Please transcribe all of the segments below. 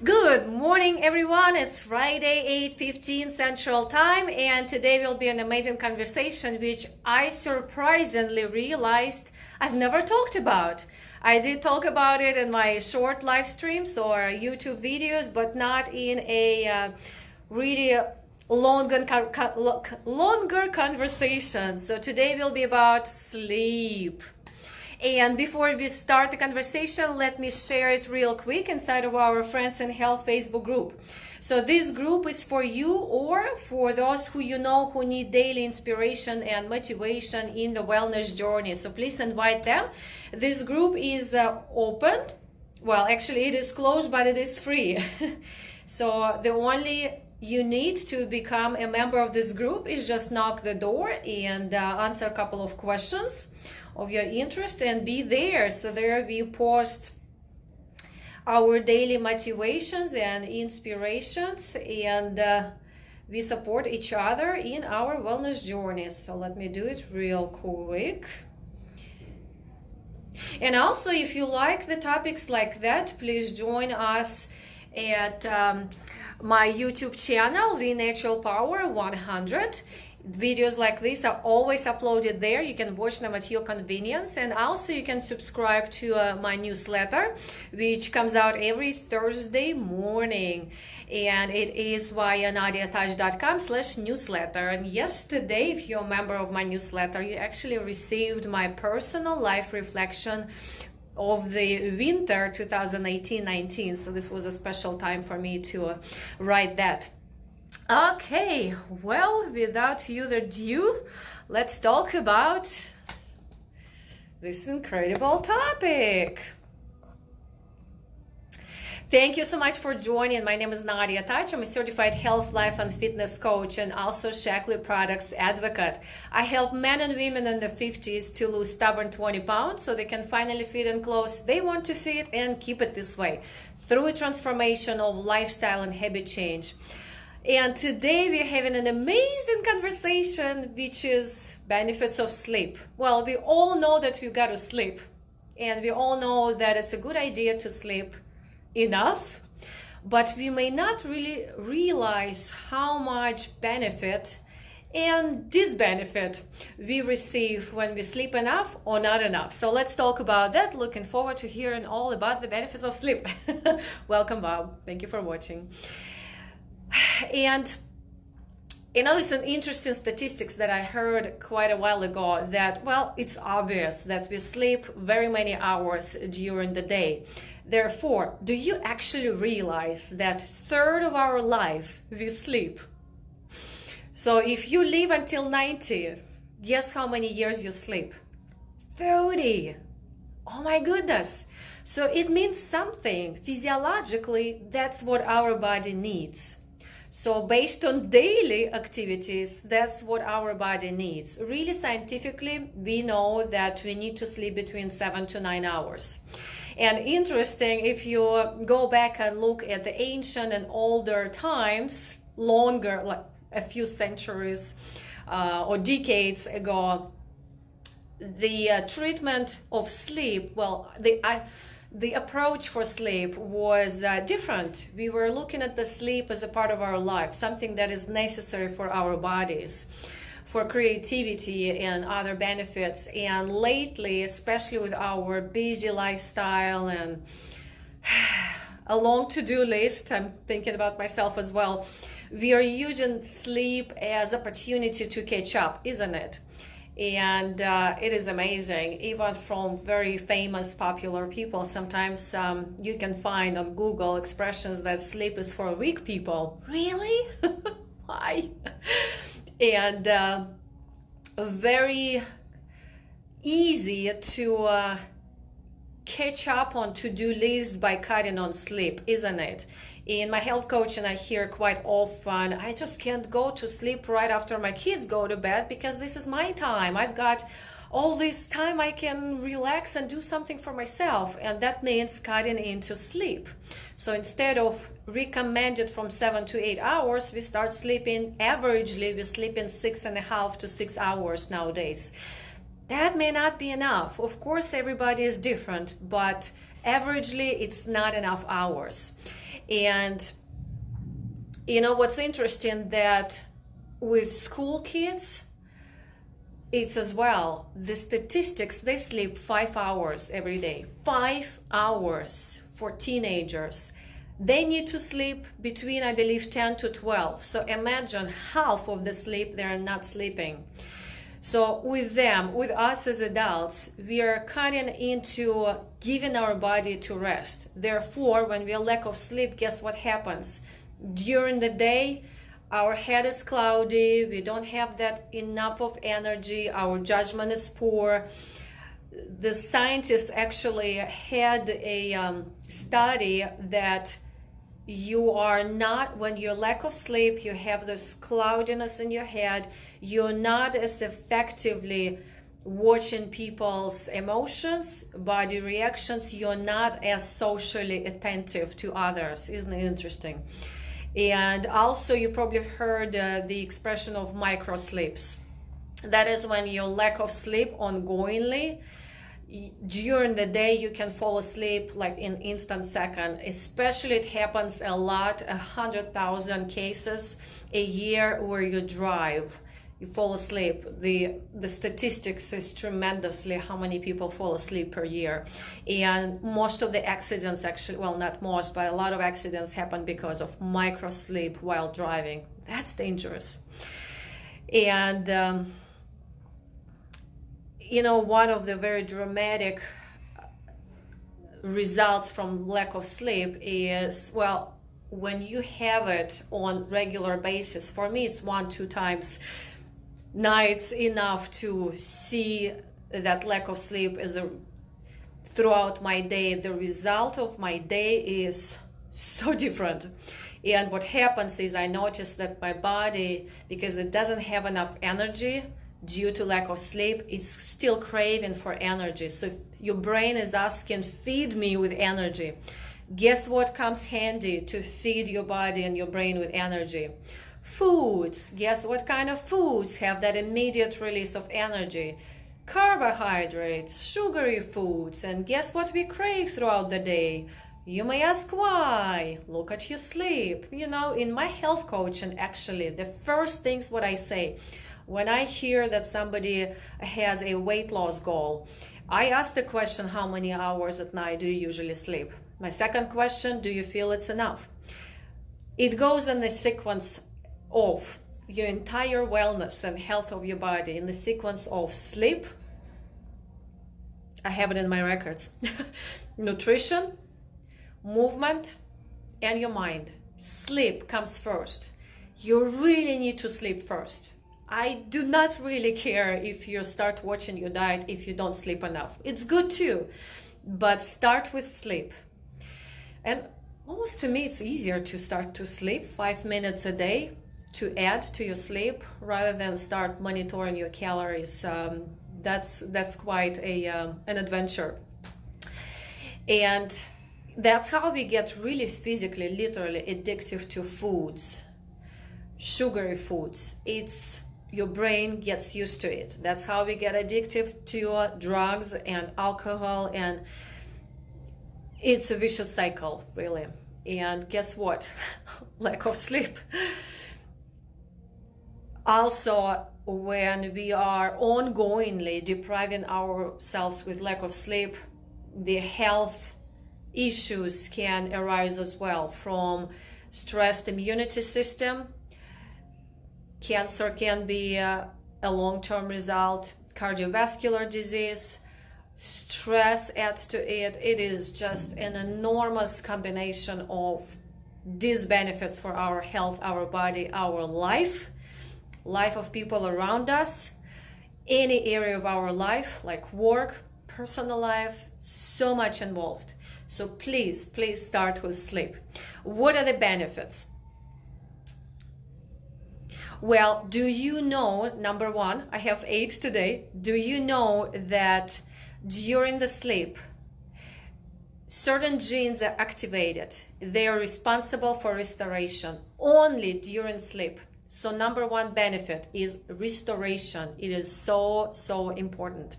Good morning, everyone. It's Friday, 8:15 Central Time, and today will be an amazing conversation which I surprisingly realized I've never talked about. I did talk about it in my short live streams or YouTube videos, but not in a really longer conversation. So today will be about sleep. And before we start the conversation, let me share it real quick inside of our Friends in Health Facebook group. So this group is for you or for those who you know who need daily inspiration and motivation in the wellness journey. So please invite them. This group is open. Well, actually it is closed, but it is free. So the only you need to become a member of this group is just knock the door and answer a couple of questions of your interest and be there. So there we post our daily motivations and inspirations, and we support each other in our wellness journeys. So let me do it real quick. And also, if you like the topics like that, please join us at my YouTube channel, The Natural Power 100. Videos like this are always uploaded there. You can watch them at your convenience, and also you can subscribe to my newsletter, which comes out every Thursday morning, and it is via nadiatouch.com/newsletter. And yesterday, if you're a member of my newsletter, you actually received my personal life reflection of the winter 2018-19. So this was a special time for me to write that. Okay, well, without further ado, let's talk about this incredible topic. Thank you so much for joining. My name is Nadia Touch. I'm a certified health, life, and fitness coach and also Shaklee products advocate. I help men and women in the 50s to lose stubborn 20 pounds so they can finally fit in clothes they want to fit and keep it this way through a transformation of lifestyle and habit change. And today we're having an amazing conversation, which is benefits of sleep. Well, we all know that we've got to sleep, and we all know that it's a good idea to sleep enough, but we may not really realize how much benefit and disbenefit we receive when we sleep enough or not enough. So let's talk about that. Looking forward to hearing all about the benefits of sleep. Welcome, Bob. Thank you for watching. And you know, it's an interesting statistics that I heard quite a while ago that, well, it's obvious that we sleep very many hours during the day. Therefore, do you actually realize that third of our life we sleep? So if you live until 90, guess how many years you sleep? 30. Oh my goodness. So it means something. Physiologically, that's what our body needs. So based on daily activities, that's what our body needs. Really scientifically, we know that we need to sleep between 7 to 9 hours. And interesting, if you go back and look at the ancient and older times, longer, like a few centuries or decades ago, the treatment of sleep, well, the approach for sleep was different. We were looking at the sleep as a part of our life, something that is necessary for our bodies, for creativity and other benefits. And lately, especially with our busy lifestyle and a long to-do list, I'm thinking about myself as well, we are using sleep as opportunity to catch up, isn't it? And it is amazing, even from very famous, popular people. Sometimes you can find on Google expressions that sleep is for weak people. Really? Why? And very easy to catch up on to-do list by cutting on sleep, isn't it? In my health coaching, I hear quite often, I just can't go to sleep right after my kids go to bed because this is my time. I've got all this time I can relax and do something for myself. And that means cutting into sleep. So instead of recommended from 7 to 8 hours, we start sleeping, averagely, we sleep in 6.5 to 6 hours nowadays. That may not be enough. Of course, everybody is different, but averagely, it's not enough hours. And you know what's interesting, that with school kids, it's as well, the statistics, they sleep 5 hours every day. 5 hours for teenagers. They need to sleep between, I believe, 10 to 12. So imagine half of the sleep they're not sleeping. So with them, with us as adults, we are cutting into giving our body to rest. Therefore, when we are lack of sleep, guess what happens? During the day, our head is cloudy, we don't have that enough of energy, our judgment is poor. The scientists actually had a study that you are not, when you lack of sleep, you have this cloudiness in your head, you're not as effectively watching people's emotions, body reactions, you're not as socially attentive to others. Isn't it interesting? And also you probably heard the expression of micro sleeps. That is when you lack of sleep ongoingly. During the day you can fall asleep like in instant second. Especially it happens a lot, 100,000 cases a year where you drive, you fall asleep. The statistics is tremendously how many people fall asleep per year. And most of the accidents actually, well, not most, but a lot of accidents happen because of micro sleep while driving. That's dangerous. And you know, one of the very dramatic results from lack of sleep is, well, when you have it on regular basis, for me it's 1-2 times nights enough to see that lack of sleep is throughout my day. The result of my day is so different. And what happens is I notice that my body, because it doesn't have enough energy due to lack of sleep, it's still craving for energy. So your brain is asking, feed me with energy. Guess what comes handy to feed your body and your brain with energy? Foods. Guess what kind of foods have that immediate release of energy? Carbohydrates, sugary foods. And guess what we crave throughout the day? You may ask why. Look at your sleep. You know, in my health coaching, actually, the first things what I say, when I hear that somebody has a weight loss goal, I ask the question, how many hours at night do you usually sleep? My second question, do you feel it's enough? It goes in the sequence of your entire wellness and health of your body, in the sequence of sleep. I have it in my records. Nutrition, movement, and your mind. Sleep comes first. You really need to sleep first. I do not really care if you start watching your diet if you don't sleep enough. It's good too, but start with sleep. And almost to me, it's easier to start to sleep 5 minutes a day to add to your sleep rather than start monitoring your calories. That's quite an adventure. And that's how we get really physically, literally addictive to foods, sugary foods. It's your brain gets used to it. That's how we get addictive to drugs and alcohol, and it's a vicious cycle, really. And guess what? Lack of sleep. Also, when we are ongoingly depriving ourselves with lack of sleep, the health issues can arise as well, from stressed immunity system. Cancer can be a long-term result, cardiovascular disease, stress adds to it. It is just an enormous combination of disbenefits for our health, our body, our life of people around us, any area of our life, like work, personal life, so much involved. So please start with sleep. What are the benefits? Well, do you know, number one, I have 8 today. Do you know that during the sleep, certain genes are activated? They are responsible for restoration only during sleep. So number one benefit is restoration. It is so important.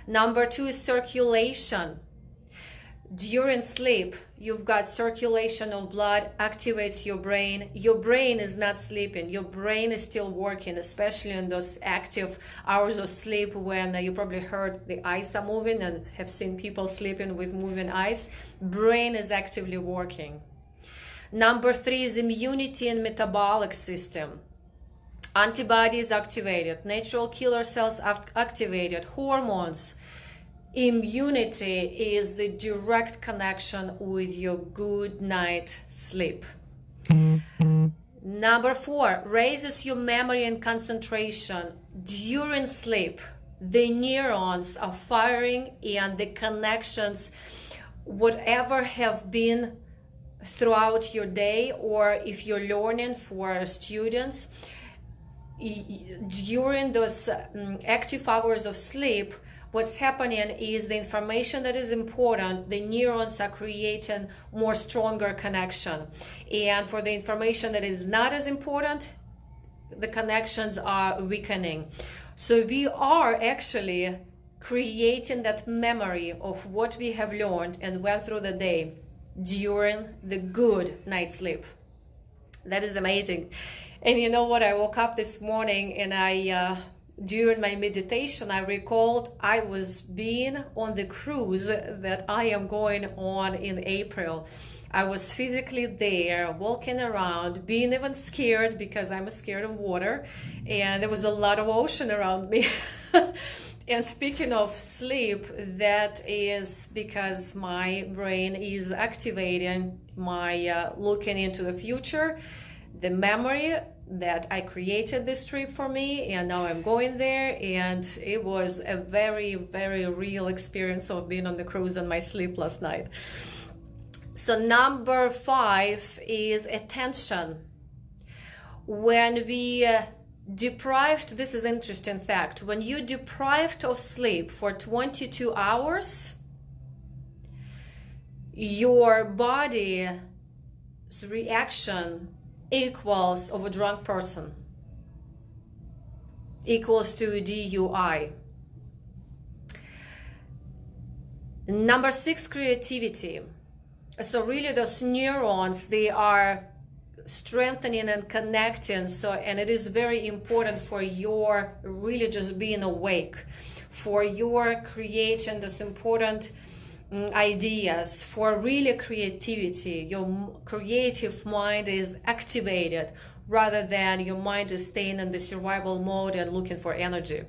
Number two is circulation. During sleep, you've got circulation of blood, activates your brain. Your brain is not sleeping. Your brain is still working, especially in those active hours of sleep when you probably heard the eyes are moving and have seen people sleeping with moving eyes. Brain is actively working. Number 3 is immunity and metabolic system. Antibodies activated, natural killer cells activated, hormones. Immunity is the direct connection with your good night sleep. Number 4, raises your memory and concentration. During sleep, the neurons are firing and the connections, whatever have been throughout your day, or if you're learning for students, during those active hours of sleep, what's happening is the information that is important, the neurons are creating more stronger connection. And for the information that is not as important, the connections are weakening. So we are actually creating that memory of what we have learned and went through the day during the good night sleep. That is amazing. And you know what? I woke up this morning and during my meditation, I recalled I was being on the cruise that I am going on in April. I was physically there, walking around, being even scared because I'm scared of water, and there was a lot of ocean around me. And speaking of sleep, that is because my brain is activating my looking into the future, the memory that I created this trip for me, and now I'm going there, and it was a very, very real experience of being on the cruise and my sleep last night. So number 5 is attention. When we deprived, this is an interesting fact, when you're deprived of sleep for 22 hours, your body's reaction equals of a drunk person, equals to DUI. Number 6, creativity. So really those neurons, they are strengthening and connecting. So, and it is very important for your really just being awake, for your creating those important ideas, for really creativity. Your creative mind is activated rather than your mind is staying in the survival mode and looking for energy.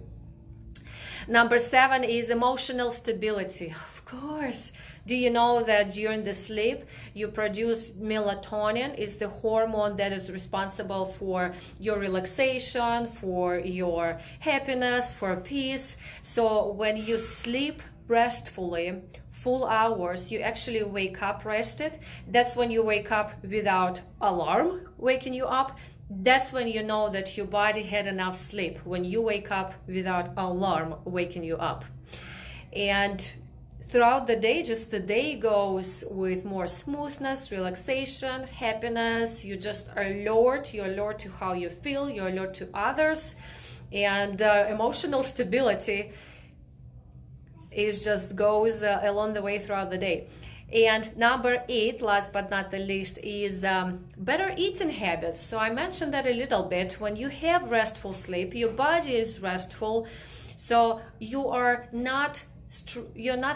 Number 7 is emotional stability. Of course. Do you know that during the sleep you produce melatonin? It's the hormone that is responsible for your relaxation, for your happiness, for peace. So when you sleep restfully, full hours, you actually wake up rested. That's when you wake up without alarm waking you up. That's when you know that your body had enough sleep, when you wake up without alarm waking you up. And throughout the day, just the day goes with more smoothness, relaxation, happiness. You just are alert. You're alert to how you feel. You're alert to others. And emotional stability is just goes along the way throughout the day. And number 8, last but not the least, is better eating habits. So I mentioned that a little bit. When you have restful sleep, your body is restful, so you're not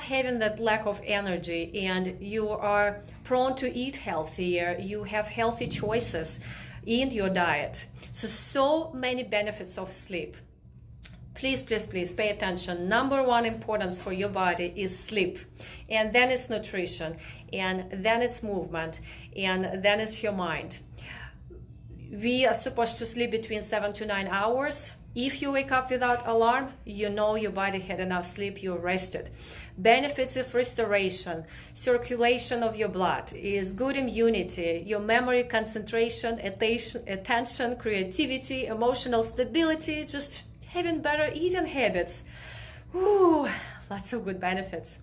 having that lack of energy, and you are prone to eat healthier. You have healthy choices in your diet. So many benefits of sleep. Please, please, please pay attention. Number 1 importance for your body is sleep. And then it's nutrition. And then it's movement. And then it's your mind. We are supposed to sleep between 7 to 9 hours. If you wake up without alarm, you know your body had enough sleep, you're rested. Benefits of restoration, circulation of your blood, is good immunity, your memory, concentration, attention, creativity, emotional stability, just having better eating habits. Ooh, lots of good benefits.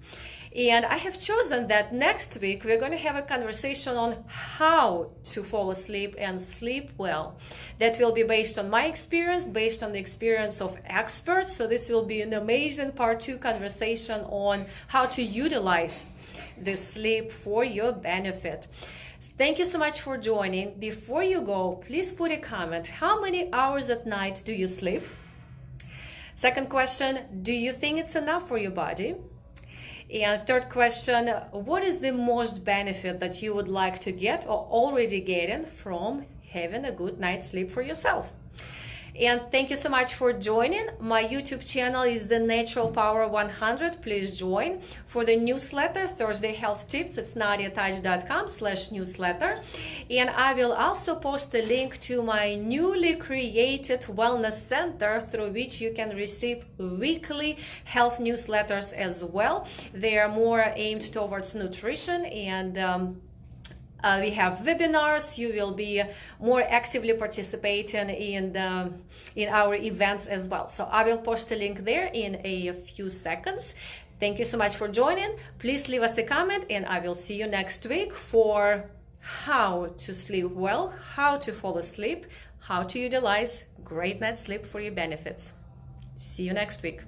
And I have chosen that next week we're going to have a conversation on how to fall asleep and sleep well. That will be based on my experience, based on the experience of experts. So this will be an amazing part 2 conversation on how to utilize the sleep for your benefit. Thank you so much for joining. Before you go, please put a comment. How many hours at night do you sleep? Second question, do you think it's enough for your body? And third question, what is the most benefit that you would like to get or already getting from having a good night's sleep for yourself? And thank you so much for joining. My YouTube channel is The Natural Power 100. Please join. For the newsletter, Thursday Health Tips, it's nadiatach.com/newsletter. And I will also post a link to my newly created Wellness Center through which you can receive weekly health newsletters as well. They are more aimed towards nutrition and we have webinars. You will be more actively participating in our events as well. So I will post a link there in a few seconds. Thank you so much for joining. Please leave us a comment and I will see you next week for how to sleep well, how to fall asleep, how to utilize great night's sleep for your benefits. See you next week.